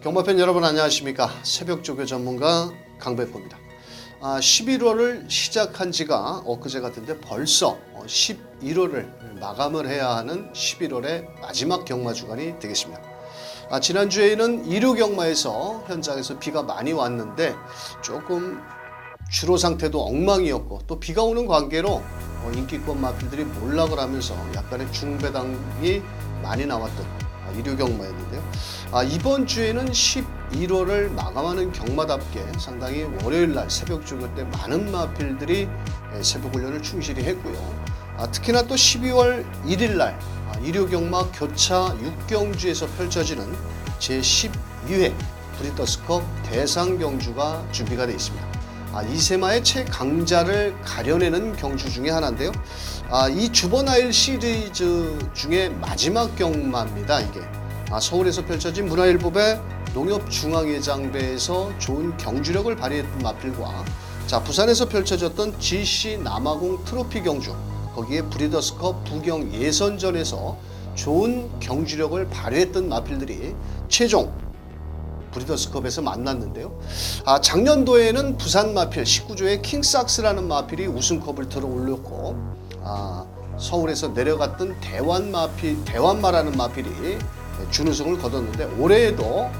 경마팬 여러분 안녕하십니까. 새벽조교 전문가 강백호입니다. 11월을 시작한 지가 엊그제 같은데 벌써 11월을 마감을 해야 하는 11월의 마지막 경마 주간이 되겠습니다. 지난주에는 일요 경마에서 현장에서 비가 많이 왔는데 조금 주로 상태도 엉망이었고 또 비가 오는 관계로 인기권 마필들이 몰락을 하면서 약간의 중배당이 많이 나왔던 일요 경마였는데요. 이번 주에는 11월을 마감하는 경마답게 상당히 월요일날 새벽 조교 때 많은 마필들이 새벽 훈련을 충실히 했고요. 특히나 또 12월 1일날 일요 경마 교차 6경주에서 펼쳐지는 제12회 브리더스컵 대상 경주가 준비가 되어 있습니다. 이세마의 최강자를 가려내는 경주 중에 하나인데요. 이 주번아일 시리즈 중에 마지막 경마입니다. 이게 서울에서 펼쳐진 문화일보배 농협중앙회장배에서 좋은 경주력을 발휘했던 마필과 부산에서 펼쳐졌던 GC 남아공 트로피 경주, 거기에 브리더스컵 부경 예선전에서 좋은 경주력을 발휘했던 마필들이 최종 브리더스컵에서 만났는데요. 작년도에는 부산 마필 19조의 킹삭스라는 마필이 우승컵을 들어 올렸고, 서울에서 내려갔던 대환마라는 마필이 준우승을 거뒀는데, 올해에도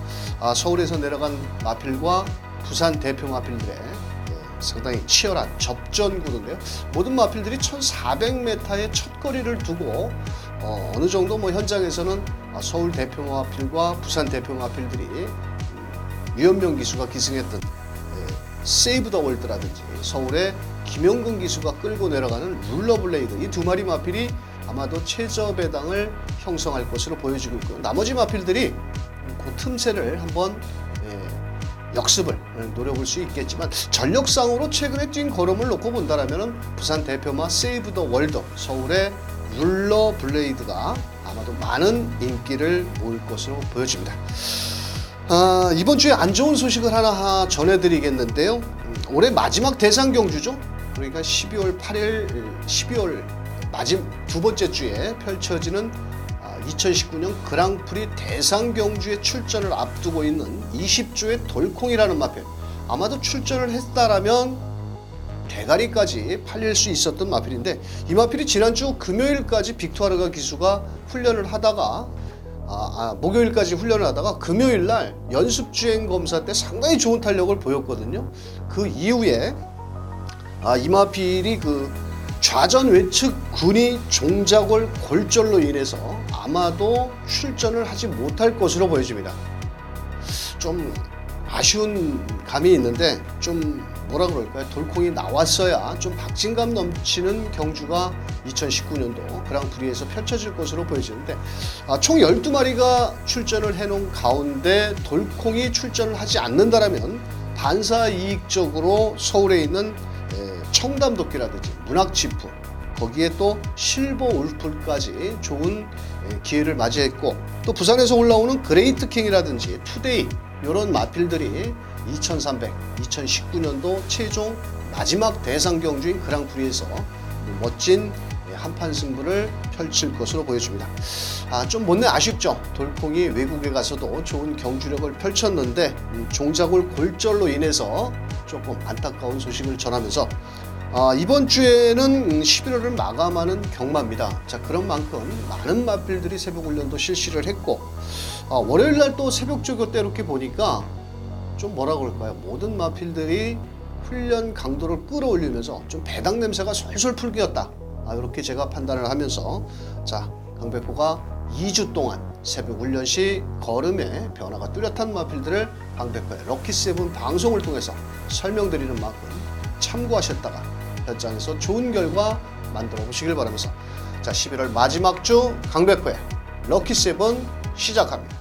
서울에서 내려간 마필과 부산 대표 마필들의 상당히 치열한 접전 구도인데요. 모든 마필들이 1400m의 첫 거리를 두고 어느 정도 현장에서는 서울 대표 마필과 부산 대표 마필들이 유현명 기수가 기승했던 세이브 더 월드라든지 서울의 김용근 기수가 끌고 내려가는 룰러블레이드, 이 두 마리 마필이 아마도 최저 배당을 형성할 것으로 보여지고 있고요. 나머지 마필들이 그 틈새를 한번 역습을 노려볼 수 있겠지만, 전력상으로 최근에 뛴 걸음을 놓고 본다면 부산 대표마 세이브 더 월드, 서울의 룰러블레이드가 아마도 많은 인기를 모을 것으로 보여집니다. 이번 주에 안 좋은 소식을 하나 전해드리겠는데요. 올해 마지막 대상 경주죠. 그러니까 12월 8일, 12월 두 번째 주에 펼쳐지는 2019년 그랑프리 대상 경주에 출전을 앞두고 있는 20조의 돌콩이라는 마필. 아마도 출전을 했다라면 대가리까지 팔릴 수 있었던 마필인데, 이 마필이 지난주 금요일까지 빅투아르가 기수가 훈련을 하다가 목요일까지 훈련을 하다가 금요일날 연습주행 검사 때 상당히 좋은 탄력을 보였거든요. 그 이후에 이 마필이 좌전 외측 근위 종자골 골절로 인해서 아마도 출전을 하지 못할 것으로 보여집니다. 좀 아쉬운 감이 있는데, 좀 뭐라 그럴까요? 돌콩이 나왔어야 좀 박진감 넘치는 경주가 2019년도 그랑프리에서 펼쳐질 것으로 보여지는데, 총 12마리가 출전을 해놓은 가운데 돌콩이 출전을 하지 않는다라면 반사이익적으로 서울에 있는 청담도끼라든지 문학지프, 거기에 또 실버 울프까지 좋은 기회를 맞이했고, 또 부산에서 올라오는 그레이트 킹이라든지 투데이, 이런 마필들이 2300, 2019년도 최종 마지막 대상 경주인 그랑프리에서 멋진 한판 승부를 펼칠 것으로 보여집니다. 좀 못내 아쉽죠. 돌콩이 외국에 가서도 좋은 경주력을 펼쳤는데 종자골 골절로 인해서 조금 안타까운 소식을 전하면서 이번 주에는 11월을 마감하는 경마입니다. 그런 만큼 많은 마필들이 새벽 훈련도 실시를 했고, 월요일날 또 새벽 조교 때 이렇게 보니까 좀 뭐라 그럴까요? 모든 마필들이 훈련 강도를 끌어올리면서 좀 배당 냄새가 솔솔 풀기였다. 이렇게 제가 판단을 하면서 강백호가 2주 동안 새벽 훈련 시 걸음에 변화가 뚜렷한 마필들을 강백호의 럭키세븐 방송을 통해서 설명드리는 만큼 참고하셨다가 현장에서 좋은 결과 만들어 보시길 바라면서 11월 마지막 주 강백호의 럭키세븐 시작합니다.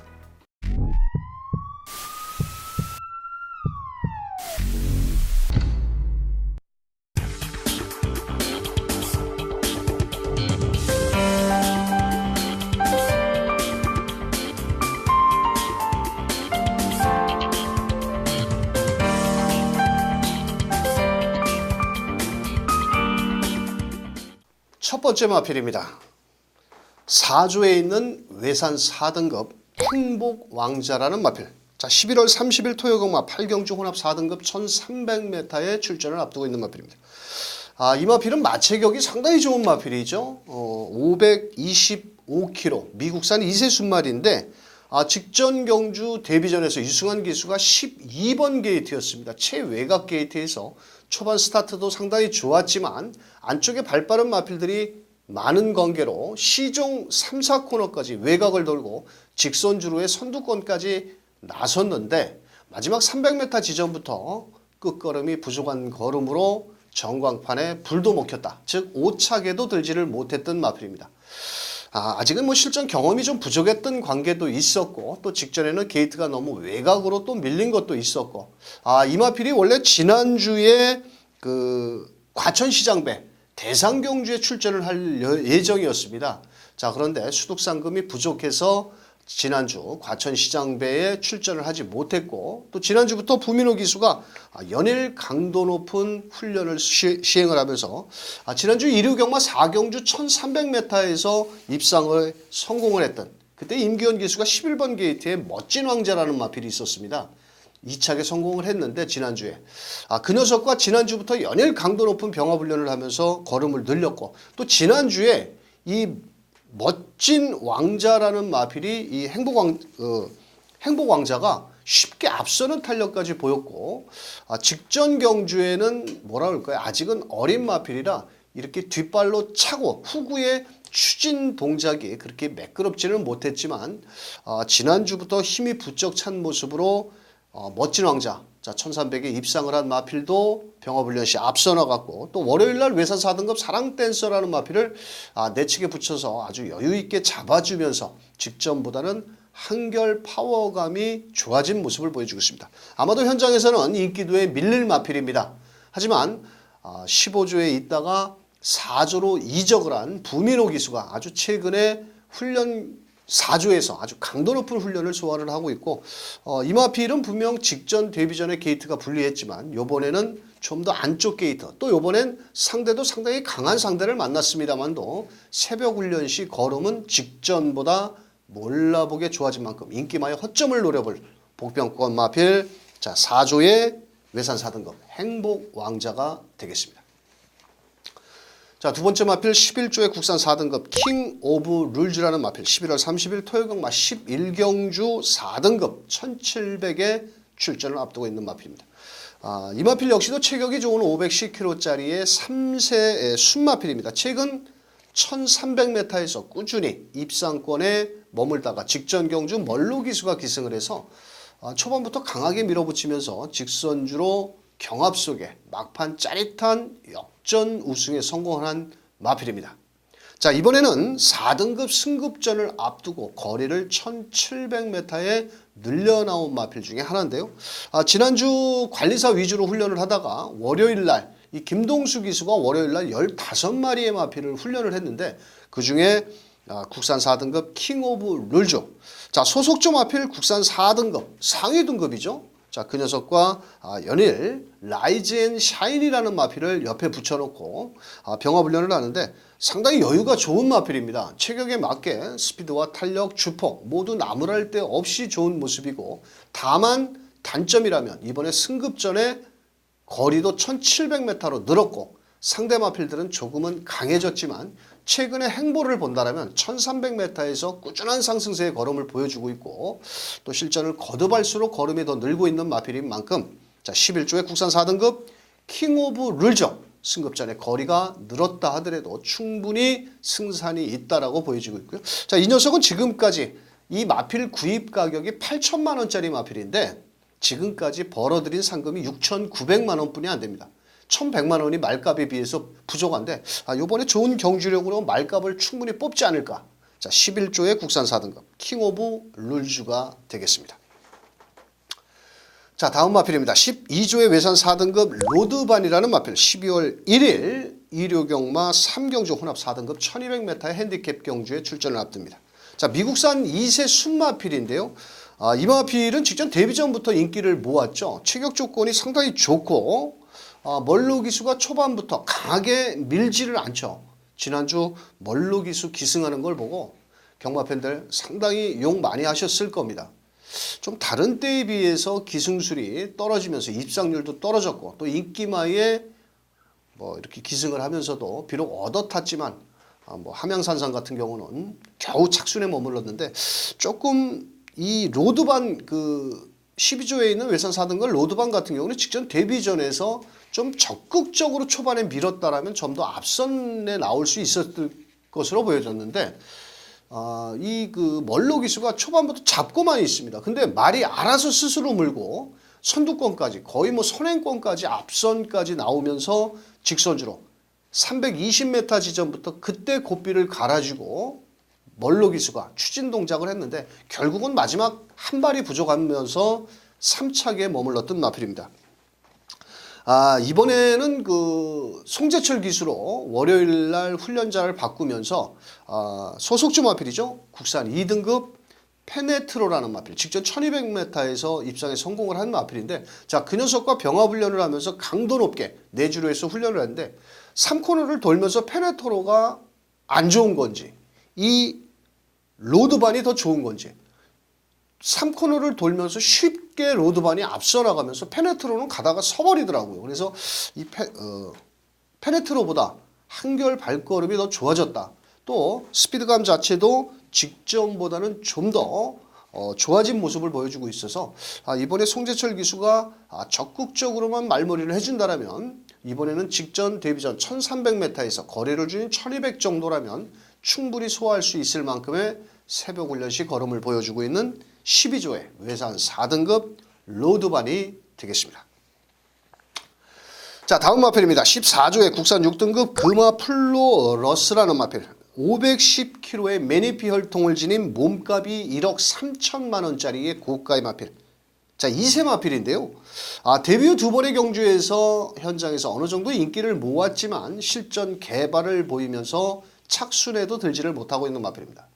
첫 번째 마필입니다. 4조에 있는 외산 4등급 행복왕자라는 마필. 자, 11월 30일 토요경마 8경주 혼합 4등급 1300m에 출전을 앞두고 있는 마필입니다. 이 마필은 마체격이 상당히 좋은 마필이죠. 525kg, 미국산 2세 순말인데 직전 경주 데뷔전에서 유승환 기수가 12번 게이트였습니다. 최외곽 게이트에서 초반 스타트도 상당히 좋았지만 안쪽에 발 빠른 마필들이 많은 관계로 시종 3, 4코너까지 외곽을 돌고 직선주로의 선두권까지 나섰는데 마지막 300m 지점부터 끝걸음이 부족한 걸음으로 전광판에 불도 먹혔다. 즉 오차게도 들지를 못했던 마필입니다. 아직은 뭐 실전 경험이 좀 부족했던 관계도 있었고 또 직전에는 게이트가 너무 외곽으로 또 밀린 것도 있었고 이 마필이 원래 지난주에 그 과천시장배 대상경주에 출전을 할 예정이었습니다. 자, 그런데 수독상금이 부족해서 지난주 과천시장배에 출전을 하지 못했고 또 지난주부터 부민호 기수가 연일 강도 높은 훈련을 시행을 하면서 지난주 1류 경마 4경주 1300m에서 입상을 성공을 했던 그때 임기현 기수가 11번 게이트에 멋진 왕자라는 마필이 있었습니다. 2차게 성공을 했는데 지난주에 그 녀석과 지난주부터 연일 강도 높은 병합훈련을 하면서 걸음을 늘렸고 또 지난주에 이 멋진 왕자라는 마필이 이 행복왕자가 쉽게 앞서는 탄력까지 보였고 직전 경주에는 뭐라 그럴까요? 아직은 어린 마필이라 이렇게 뒷발로 차고 후구의 추진 동작이 그렇게 매끄럽지는 못했지만 지난주부터 힘이 부쩍 찬 모습으로 멋진 왕자 1300에 입상을 한 마필도 병합훈련 시 앞서 나갔고 또 월요일날 외산 4등급 사랑댄서라는 마필을 내측에 붙여서 아주 여유있게 잡아주면서 직전보다는 한결 파워감이 좋아진 모습을 보여주고 있습니다. 아마도 현장에서는 인기도에 밀릴 마필입니다. 하지만 15조에 있다가 4조로 이적을 한 부민호 기수가 아주 최근에 훈련 4조에서 아주 강도 높은 훈련을 소화를 하고 있고 이 마필은 분명 직전 데뷔전에 게이트가 불리했지만 요번에는 좀 더 안쪽 게이트 또 요번엔 상대도 상당히 강한 상대를 만났습니다만도 새벽 훈련 시 걸음은 직전보다 몰라보게 좋아진 만큼 인기마의 허점을 노려볼 복병권 마필 4조의 외산 4등급 행복왕자가 되겠습니다. 자, 두 번째 마필 11조의 국산 4등급 킹 오브 룰즈라는 마필 11월 30일 토요경마 11경주 4등급 1700에 출전을 앞두고 있는 마필입니다. 이 마필 역시도 체격이 좋은 510kg짜리의 3세 순마필입니다. 최근 1300m에서 꾸준히 입상권에 머물다가 직전 경주 멀로 기수가 기승을 해서 초반부터 강하게 밀어붙이면서 직선주로 경합 속에 막판 짜릿한 역전 우승에 성공한 마필입니다. 자, 이번에는 4등급 승급전을 앞두고 거리를 1700m에 늘려나온 마필 중에 하나인데요. 지난주 관리사 위주로 훈련을 하다가 월요일날 이 김동수 기수가 월요일날 15마리의 마필을 훈련을 했는데 그중에 국산 4등급 킹 오브 룰조. 자, 소속조 마필 국산 4등급 상위 등급이죠. 자, 그 녀석과 연일 라이즈 앤 샤인이라는 마필을 옆에 붙여놓고 병합훈련을 하는데 상당히 여유가 좋은 마필입니다. 체격에 맞게 스피드와 탄력, 주폭 모두 나무랄 데 없이 좋은 모습이고 다만 단점이라면 이번에 승급전에 거리도 1700m로 늘었고 상대 마필들은 조금은 강해졌지만 최근에 행보를 본다면 1300m에서 꾸준한 상승세의 걸음을 보여주고 있고 또 실전을 거듭할수록 걸음이 더 늘고 있는 마필인 만큼 11조의 국산 4등급 킹 오브 룰저 승급전에 거리가 늘었다 하더라도 충분히 승산이 있다라고 보여지고 있고요. 자, 이 녀석은 지금까지 이 마필 구입 가격이 8천만 원짜리 마필인데 지금까지 벌어들인 상금이 6,900만 원뿐이 안 됩니다. 1,100만 원이 말값에 비해서 부족한데 이번에 좋은 경주력으로 말값을 충분히 뽑지 않을까. 자, 11조의 국산 4등급 킹 오브 룰즈가 되겠습니다. 자, 다음 마필입니다. 12조의 외산 4등급 로드반이라는 마필 12월 1일 2류 경마 3경주 혼합 4등급 1200m의 핸디캡 경주에 출전을 앞둡니다. 자, 미국산 2세 순마필인데요. 이 마필은 직전 데뷔전부터 인기를 모았죠. 체격 조건이 상당히 좋고 멀로 기수가 초반부터 강하게 밀지를 않죠. 지난주 멀로 기수 기승하는 걸 보고 경마 팬들 상당히 욕 많이 하셨을 겁니다. 좀 다른 때에 비해서 기승술이 떨어지면서 입상률도 떨어졌고 또 인기마에 뭐 이렇게 기승을 하면서도 비록 얻어 탔지만 뭐 함양산상 같은 경우는 겨우 착순에 머물렀는데 조금 이 로드반 그 12조에 있는 외산 4등급 로드반 같은 경우는 직전 데뷔전에서 좀 적극적으로 초반에 밀었다라면 좀 더 앞선에 나올 수 있었을 것으로 보여졌는데 이 그 멀로 기수가 초반부터 잡고만 있습니다. 근데 말이 알아서 스스로 물고 선두권까지 거의 뭐 선행권까지 앞선까지 나오면서 직선주로 320m 지점부터 그때 고삐를 갈아주고 멀로 기수가 추진 동작을 했는데 결국은 마지막 한 발이 부족하면서 3차기에 머물렀던 마필입니다. 이번에는 그 송재철 기수로 월요일 날 훈련자를 바꾸면서 소속주 마필이죠. 국산 2등급 페네트로라는 마필. 직전 1200m에서 입상에 성공을 한 마필인데 자, 그 녀석과 병합 훈련을 하면서 강도 높게 내주로해서 훈련을 했는데 3코너를 돌면서 페네트로가 안 좋은 건지 이 로드반이 더 좋은 건지 3코너를 돌면서 쉽게 로드반이 앞서 나가면서 페네트로는 가다가 서버리더라고요. 그래서 이 페네트로보다 한결 발걸음이 더 좋아졌다. 또 스피드감 자체도 직전보다는 좀 더 좋아진 모습을 보여주고 있어서 이번에 송재철 기수가 적극적으로만 말머리를 해준다라면 이번에는 직전 데뷔전 1300m에서 거리를 줄인 1200 정도라면 충분히 소화할 수 있을 만큼의 새벽 훈련 시 걸음을 보여주고 있는 12조의 외산 4등급 로드반이 되겠습니다. 자, 다음 마필입니다. 14조의 국산 6등급 금화 플로러스라는 마필. 510kg의 매니피 혈통을 지닌 몸값이 1억 3천만 원짜리의 고가의 마필. 자, 2세 마필인데요. 데뷔 후 두 번의 경주에서 현장에서 어느 정도 인기를 모았지만 실전 개발을 보이면서 착순에도 들지를 못하고 있는 마필입니다.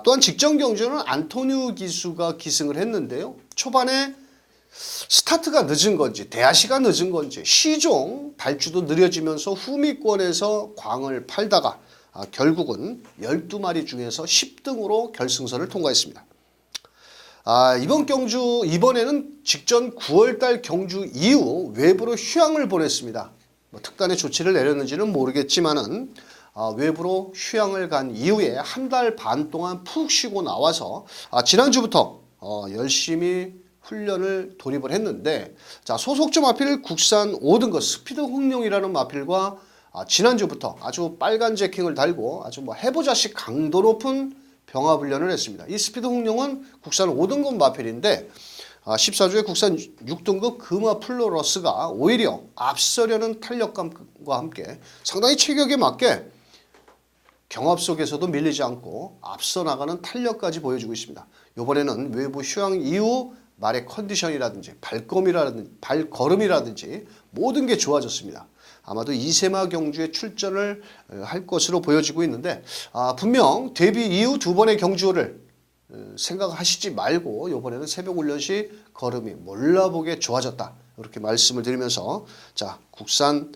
또한 직전 경주는 안토니우 기수가 기승을 했는데요. 초반에 스타트가 늦은 건지 대하시가 늦은 건지 시종 발주도 느려지면서 후미권에서 광을 팔다가 결국은 12마리 중에서 10등으로 결승선을 통과했습니다. 이번에는 직전 9월달 경주 이후 외부로 휴양을 보냈습니다. 특단의 조치를 내렸는지는 모르겠지만은 외부로 휴양을 간 이후에 한 달 반 동안 푹 쉬고 나와서 지난주부터 열심히 훈련을 돌입을 했는데 자, 소속주 마필 국산 5등급 스피드 홍룡이라는 마필과 지난주부터 아주 빨간 제킹을 달고 아주 뭐 해보자식 강도 높은 병합 훈련을 했습니다. 이 스피드 홍룡은 국산 5등급 마필인데 14조의 국산 6등급 금화 플로러스가 오히려 앞서려는 탄력감과 함께 상당히 체격에 맞게 경합 속에서도 밀리지 않고 앞서 나가는 탄력까지 보여주고 있습니다. 이번에는 외부 휴양 이후 말의 컨디션이라든지 발걸음이라든지 모든 게 좋아졌습니다. 아마도 이세마 경주에 출전을 할 것으로 보여지고 있는데 분명 데뷔 이후 두 번의 경주를 생각하시지 말고 이번에는 새벽 훈련 시 걸음이 몰라보게 좋아졌다. 이렇게 말씀을 드리면서 자, 국산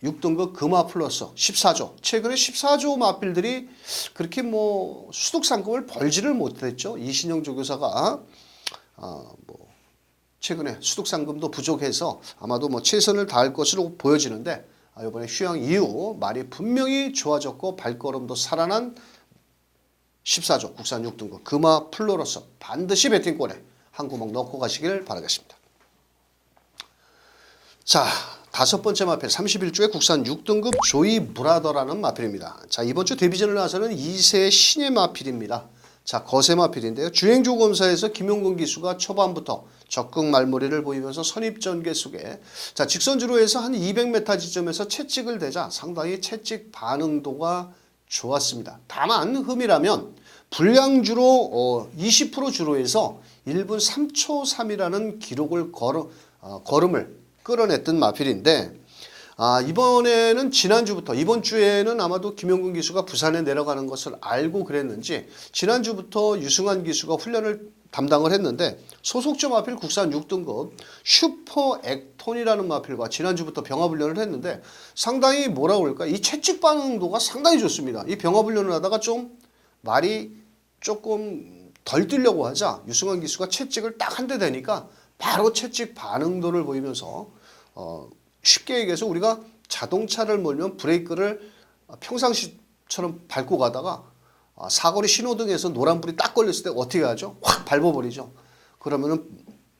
6등급 금화 플러스 14조. 최근에 14조 마필들이 그렇게 뭐 수독 상금을 벌지를 못했죠. 이신영 조교사가 뭐 최근에 수독 상금도 부족해서 아마도 뭐 최선을 다할 것으로 보여지는데 이번에 휴양 이후 말이 분명히 좋아졌고 발걸음도 살아난 14조 국산 6등급 금화 플로러스 반드시 배팅권에 한 구멍 넣고 가시길 바라겠습니다. 자, 다섯 번째 마필 31조의 국산 6등급 조이 브라더라는 마필입니다. 자, 이번 주 데뷔전을 나서는 2세 신예 마필입니다. 자, 거세 마필인데요. 주행조 검사에서 김용근 기수가 초반부터 적극 말머리를 보이면서 선입전개 속에 자, 직선주로 해서 한 200m 지점에서 채찍을 대자 상당히 채찍 반응도가 좋았습니다. 다만 흠이라면 불량주로 20% 주로 해서 1분 3초 3이라는 기록을 걸음을 끌어냈던 마필인데 이번에는 지난주부터 이번 주에는 아마도 김용근 기수가 부산에 내려가는 것을 알고 그랬는지 지난주부터 유승환 기수가 훈련을 담당을 했는데 소속주 마필 국산 6등급 슈퍼 액톤이라는 마필과 지난주부터 병합 훈련을 했는데 상당히 뭐라 그럴까 이 채찍 반응도가 상당히 좋습니다. 이 병합 훈련을 하다가 좀 말이 조금 덜 뛰려고 하자 유승환 기수가 채찍을 딱 한 대 대니까 바로 채찍 반응도를 보이면서 쉽게 얘기해서 우리가 자동차를 몰면 브레이크를 평상시처럼 밟고 가다가 사거리 신호등에서 노란불이 딱 걸렸을 때 어떻게 하죠? 확 밟아버리죠. 그러면은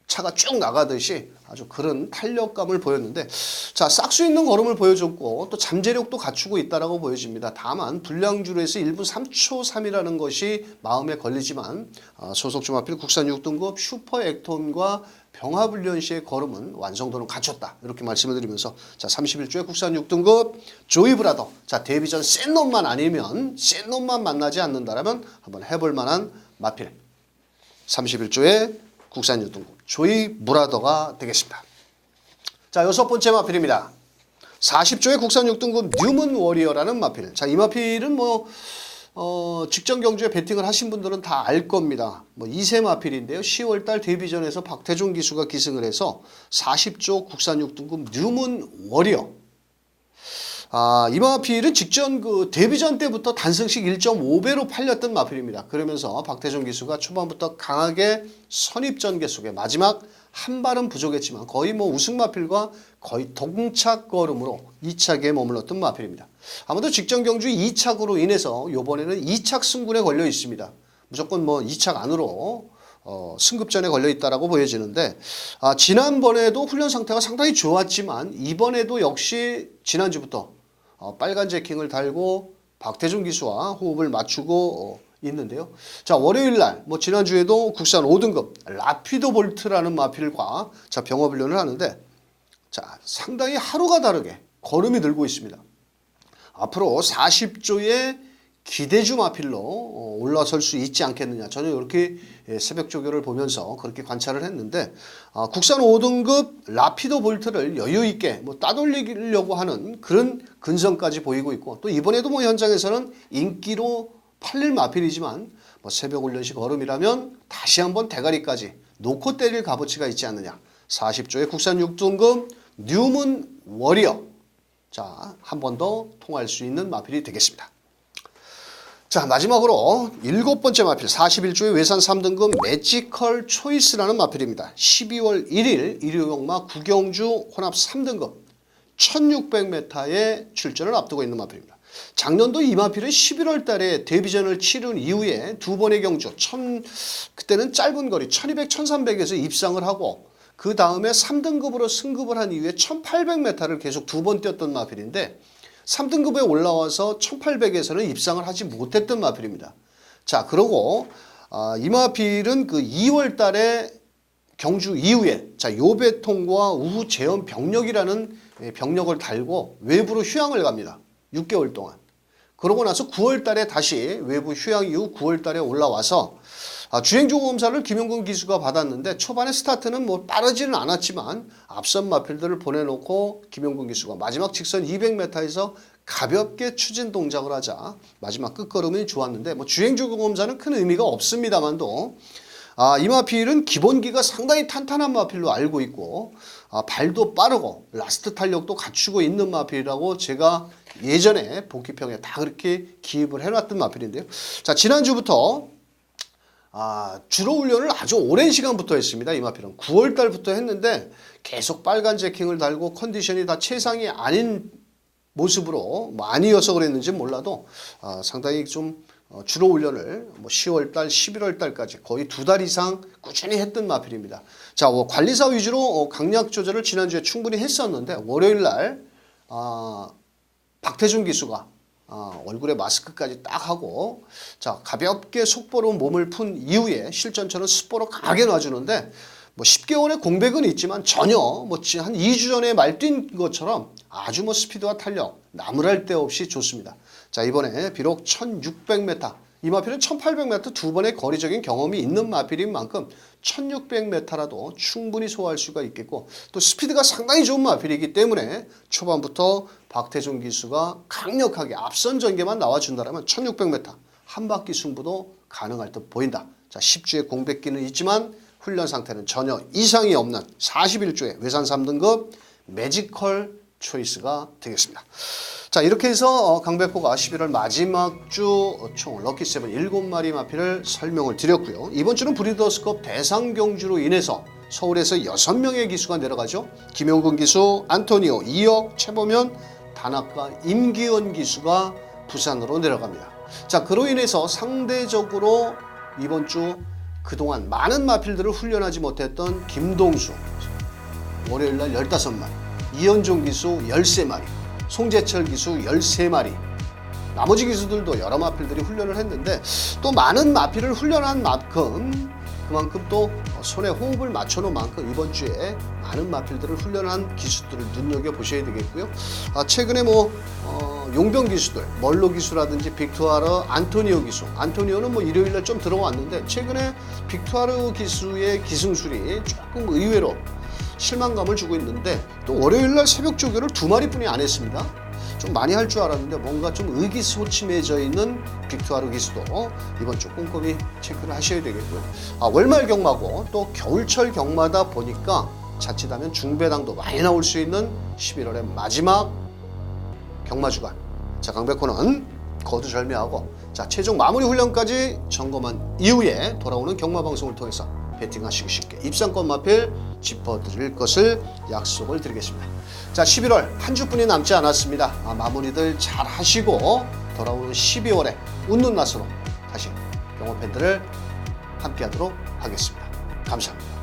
차가 쭉 나가듯이 아주 그런 탄력감을 보였는데, 자, 싹수 있는 걸음을 보여줬고 또 잠재력도 갖추고 있다라고 보여집니다. 다만 불량주로에서 1분 3초 3이라는 것이 마음에 걸리지만 소속 주마필 국산 6등급 슈퍼 액톤과 병합훈련 시의 걸음은 완성도는 갖췄다, 이렇게 말씀을 드리면서, 자, 31조의 국산 6등급 조이 브라더, 자, 데뷔전 센 놈만 아니면 센 놈만 만나지 않는다라면 한번 해볼 만한 마필 31조의 국산 6등급 조이 브라더가 되겠습니다. 자, 6번째 마필입니다. 40조의 국산 6등급 뉴문 워리어라는 마필. 자, 이 마필은 직전 경주에 배팅을 하신 분들은 다 알 겁니다. 2세 마필인데요. 10월달 데뷔전에서 박태종 기수가 기승을 해서 40조 국산 6등급 뉴문 워리어. 이 마필은 직전 데뷔전 때부터 단승식 1.5배로 팔렸던 마필입니다. 그러면서 박태종 기수가 초반부터 강하게 선입전 계속에 마지막 한 발은 부족했지만 거의 우승 마필과 거의 동착 걸음으로 2착에 머물렀던 마필입니다. 아무도 직전 경주 2착으로 인해서 이번에는 2착 승군에 걸려 있습니다. 무조건 2착 안으로 승급전에 걸려 있다라고 보여지는데, 지난번에도 훈련 상태가 상당히 좋았지만 이번에도 역시 지난주부터 빨간 제킹을 달고 박태종 기수와 호흡을 맞추고 있는데요. 자, 월요일 날 지난주에도 국산 5등급 라피도 볼트라는 마필과 병합훈련을 하는데, 자, 상당히 하루가 다르게 걸음이 늘고 있습니다. 앞으로 40조의 기대주 마필로 올라설 수 있지 않겠느냐, 저는 이렇게 새벽 조교를 보면서 그렇게 관찰을 했는데, 국산 5등급 라피도 볼트를 여유 있게 따돌리려고 하는 그런 근성까지 보이고 있고, 또 이번에도 현장에서는 인기로 팔릴 마필이지만 새벽 훈련식 걸음이라면 다시 한번 대가리까지 놓고 때릴 값어치가 있지 않느냐. 40조의 국산 6등급 뉴문 워리어, 자, 한 번 더 통할 수 있는 마필이 되겠습니다. 자, 마지막으로 7번째 마필 41조의 외산 3등급 매지컬 초이스라는 마필입니다. 12월 1일 일요일마 구경주 혼합 3등급 1600m의 출전을 앞두고 있는 마필입니다. 작년도 이 마필은 11월 달에 데뷔전을 치른 이후에 두 번의 경주, 그때는 짧은 거리 1200, 1300에서 입상을 하고 그 다음에 3등급으로 승급을 한 이후에 1800m를 계속 두 번 뛰었던 마필인데, 3등급에 올라와서 1800에서는 입상을 하지 못했던 마필입니다. 자, 그러고 이 마필은 2월 달에 경주 이후에 요배통과 우후 제염 병력이라는 병력을 달고 외부로 휴양을 갑니다. 6개월 동안. 그러고 나서 9월 달에 다시 외부 휴양 이후 9월 달에 올라와서 주행조고 검사를 김용근 기수가 받았는데, 초반에 스타트는 빠르지는 않았지만 앞선 마필들을 보내놓고 김용근 기수가 마지막 직선 200m에서 가볍게 추진 동작을 하자 마지막 끝걸음이 좋았는데, 주행조고 검사는 큰 의미가 없습니다만도 이 마필은 기본기가 상당히 탄탄한 마필로 알고 있고 발도 빠르고 라스트 탄력도 갖추고 있는 마필이라고 제가 예전에 복귀평에 다 그렇게 기입을 해놨던 마필인데요. 자, 지난주부터 주로 훈련을 아주 오랜 시간부터 했습니다. 이 마필은 9월 달부터 했는데 계속 빨간 제킹을 달고 컨디션이 다 최상이 아닌 모습으로 아니어서 그랬는지 몰라도 상당히 좀 주로 훈련을 10월 달, 11월 달까지 거의 2달 이상 꾸준히 했던 마필입니다. 자, 관리사 위주로 강약 조절을 지난주에 충분히 했었는데, 월요일 날 박태준 기수가 얼굴에 마스크까지 딱 하고, 자, 가볍게 속보로 몸을 푼 이후에 실전처럼 습보로 강하게 놔주는데, 10개월의 공백은 있지만 전혀 한 2주 전에 말뛴 것처럼 아주 스피드와 탄력 나무랄 데 없이 좋습니다. 자, 이번에 비록 1600m, 이 마필은 1800m 두 번의 거리적인 경험이 있는 마필인 만큼 1600m라도 충분히 소화할 수가 있겠고, 또 스피드가 상당히 좋은 마필이기 때문에 초반부터 박태종 기수가 강력하게 앞선 전개만 나와준다면 1600m 한 바퀴 승부도 가능할 듯 보인다. 자, 10주의 공백기는 있지만 훈련 상태는 전혀 이상이 없는 41조의 외산 3등급 매지컬 초이스가 되겠습니다. 자, 이렇게 해서 강백호가 11월 마지막 주 총 럭키세븐 7마리 마필을 설명을 드렸고요. 이번 주는 브리더스컵 대상 경주로 인해서 서울에서 6명의 기수가 내려가죠. 김용근 기수, 안토니오, 이혁, 최범현, 단학과 임기원 기수가 부산으로 내려갑니다. 자, 그로 인해서 상대적으로 이번 주 그동안 많은 마필들을 훈련하지 못했던 김동수 월요일날 15마리, 이현종 기수 13마리, 송재철 기수 13마리, 나머지 기수들도 여러 마필들이 훈련을 했는데 또 많은 마필을 훈련한 만큼 그만큼 또 손에 호흡을 맞춰놓은 만큼 이번 주에 많은 마필들을 훈련한 기수들을 눈여겨보셔야 되겠고요. 최근에 용병 기수들, 멀로 기수라든지 빅투아르, 안토니오 기수, 안토니오는 일요일날 좀 들어왔는데 최근에 빅투아르 기수의 기승술이 조금 의외로 실망감을 주고 있는데 또 월요일날 새벽 조교를 2마리뿐이 안 했습니다. 좀 많이 할 줄 알았는데 뭔가 좀 의기소침해져 있는 빅투아르 기수도 이번 주 꼼꼼히 체크를 하셔야 되겠고요. 월말 경마고 또 겨울철 경마다 보니까 자칫하면 중배당도 많이 나올 수 있는 11월의 마지막 경마 주간. 자, 강백호는 거두절미하고 자, 최종 마무리 훈련까지 점검한 이후에 돌아오는 경마 방송을 통해서 베팅하시기 쉽게 입상권 마필 짚어드릴 것을 약속을 드리겠습니다. 자, 11월 한 주뿐이 남지 않았습니다. 마무리들 잘 하시고 돌아오는 12월에 웃는 낯으로 다시 경마 팬들을 함께하도록 하겠습니다. 감사합니다.